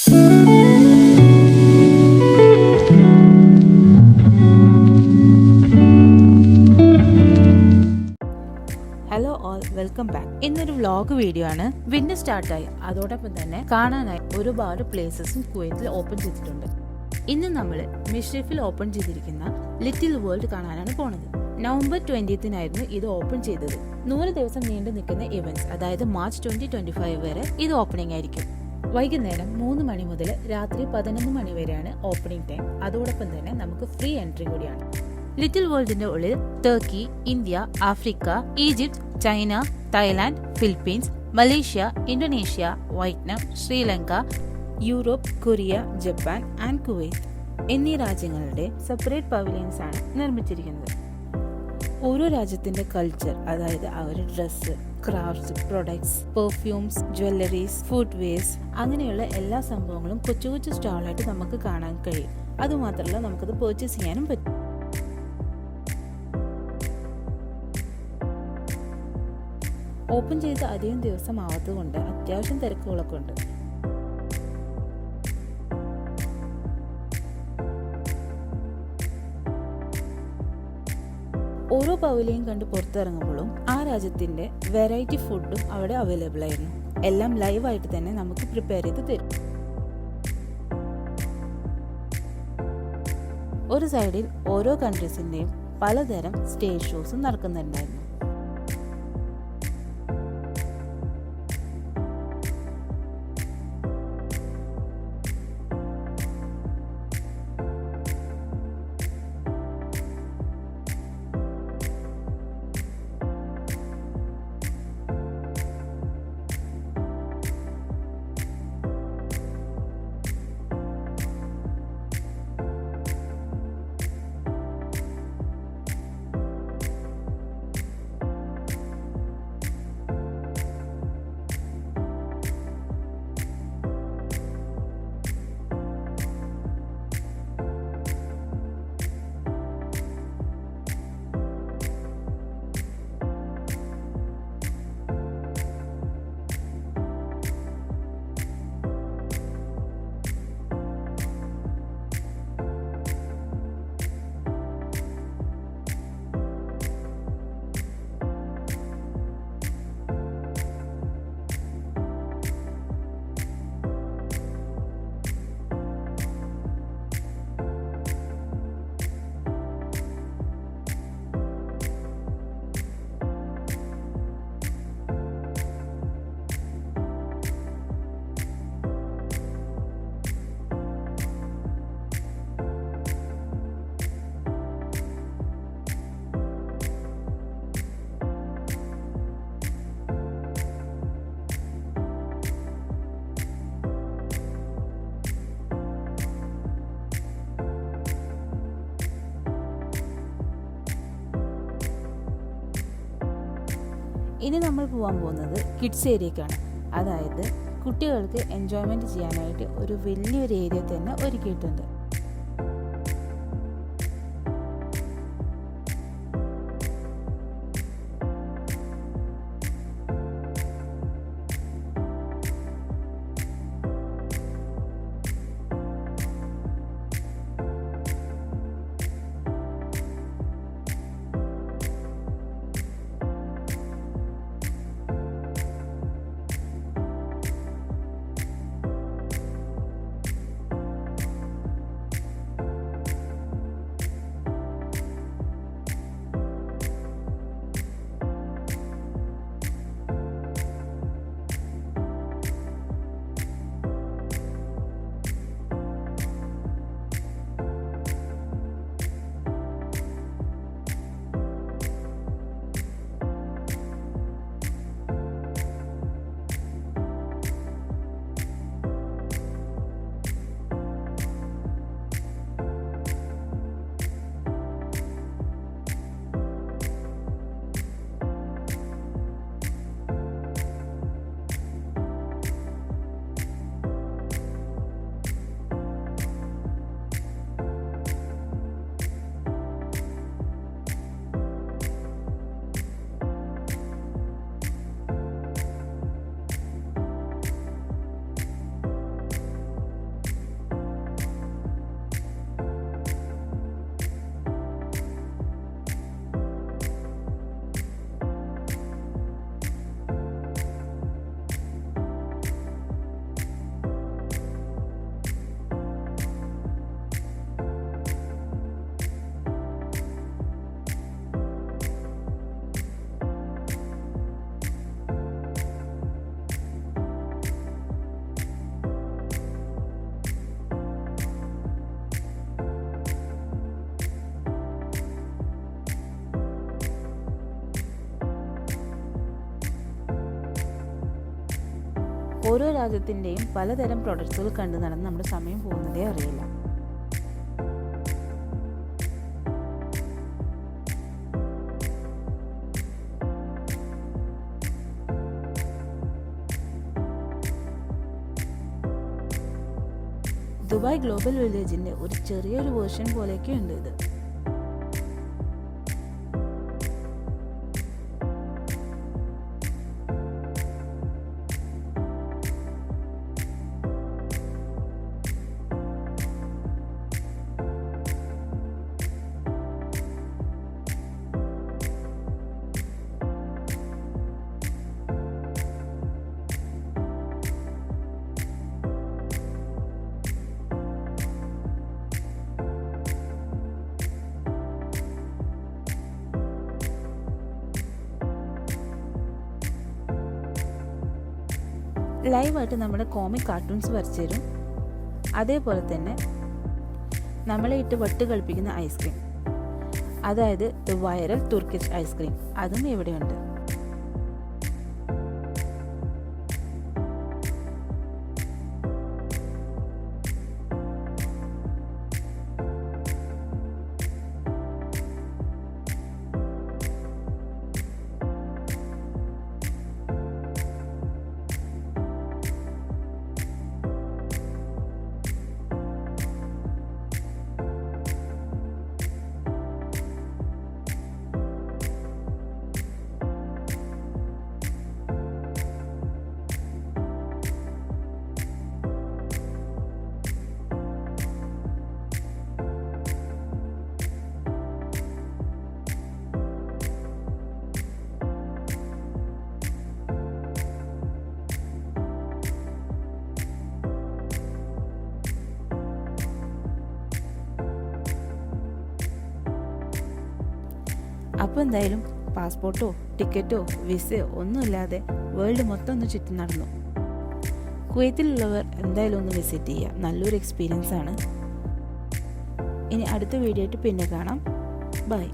Hello all, welcome back. ഇന്നൊരു vlog video ആണ്. Winter സ്റ്റാർട്ടായി, അതോടൊപ്പം തന്നെ കാണാനായി ഒരുപാട് പ്ലേസസും കുവൈത്തിൽ ഓപ്പൺ ചെയ്തിട്ടുണ്ട്. ഇന്ന് നമ്മൾ മിഷ്രിഫിൽ ഓപ്പൺ ചെയ്തിരിക്കുന്ന ലിറ്റിൽ വേൾഡ് കാണാനാണ് പോണത്. നവംബർ 20 ഇത് ഓപ്പൺ ചെയ്തത്. 100 ദിവസം നീണ്ടു നിൽക്കുന്ന ഇവന്റ്സ്, അതായത് മാർച്ച് 2025 വരെ ഇത് ഓപ്പണിംഗ് ആയിരിക്കും. വൈകുന്നേരം 3 മണി മുതൽ രാത്രി 11 മണി വരെയാണ് ഓപ്പണിംഗ് ടൈം. അതോടൊപ്പം തന്നെ നമുക്ക് ഫ്രീ എൻട്രി കൂടിയാണ്. ലിറ്റിൽ വേൾഡിന്റെ ഉള്ളിൽ Turkey, India, Africa, Egypt, China, Thailand, Philippines, Malaysia, Indonesia, Vietnam, Sri Lanka, Europe, Korea, Japan and Kuwait എന്നീ രാജ്യങ്ങളുടെ സെപ്പറേറ്റ് പവലിയൻസ് ആണ് നിർമ്മിച്ചിരിക്കുന്നത്. ഓരോ രാജ്യത്തിന്റെ കൾച്ചർ, അതായത് അവരുടെ dress, crafts, products, perfumes, jewelleries, food wares, അങ്ങനെയുള്ള എല്ലാ സംഭവങ്ങളും കൊച്ചു കൊച്ചു സ്റ്റാളായിട്ട് നമുക്ക് കാണാൻ കഴിയും. അതുമാത്രമല്ല, നമുക്കത് പർച്ചേസ് ചെയ്യാനും പറ്റും. ഓപ്പൺ ചെയ്ത് അധികം ദിവസം ആവാത്തതുകൊണ്ട് അത്യാവശ്യം തിരക്കുകളൊക്കെ ഉണ്ട്. ഓരോ പവലിയും കണ്ട് പുറത്തിറങ്ങുമ്പോഴും ആ രാജ്യത്തിന്റെ വെറൈറ്റി ഫുഡും അവിടെ അവൈലബിൾ ആയിരുന്നു. എല്ലാം ലൈവായിട്ട് തന്നെ നമുക്ക് പ്രിപ്പയർ ചെയ്ത് തരും. ഒരു സൈഡിൽ ഓരോ കൺട്രീസിന്റെയും പലതരം സ്റ്റേജ് ഷോസും നടക്കുന്നുണ്ടായിരുന്നു. ഇനി നമ്മൾ പോകാൻ പോകുന്നത് കിഡ്സ് ഏരിയക്കാണ്. അതായത് കുട്ടികൾക്ക് എൻജോയ്മെന്റ് ചെയ്യാനായിട്ട് ഒരു വലിയൊരു ഏരിയ തന്നെ ഒരുക്കിയിട്ടുണ്ട്. ഓരോ രാജ്യത്തിൻ്റെയും പലതരം പ്രൊഡക്ട്സുകൾ കണ്ടു നടന്ന് നമ്മുടെ സമയം പോകുന്നതേ അറിയില്ല. ദുബായ് ഗ്ലോബൽ വില്ലേജിൻ്റെ ഒരു ചെറിയൊരു വേർഷൻ പോലെയൊക്കെ ഉണ്ട് ഇത്. ലൈവായിട്ട് നമ്മുടെ കോമിക് കാർട്ടൂൺസ് വരച്ചു തരും. അതേപോലെ തന്നെ നമ്മളെ ഇട്ട് വട്ട് കളിപ്പിക്കുന്ന ഐസ്ക്രീം, അതായത് വൈറൽ തുർക്കിഷ് ഐസ്ക്രീം, അതും ഇവിടെയുണ്ട്. അപ്പോൾ എന്തായാലും പാസ്പോർട്ടോ ടിക്കറ്റോ വിസയോ ഒന്നുമില്ലാതെ വേൾഡ് മൊത്തം ഒന്ന് ചുറ്റി നടന്നു. കുവൈത്തിലുള്ളവർ എന്തായാലും ഒന്ന് വിസിറ്റ് ചെയ്യുക, നല്ലൊരു എക്സ്പീരിയൻസ് ആണ്. ഇനി അടുത്ത വീഡിയോ ആയിട്ട് പിന്നെ കാണാം. ബൈ.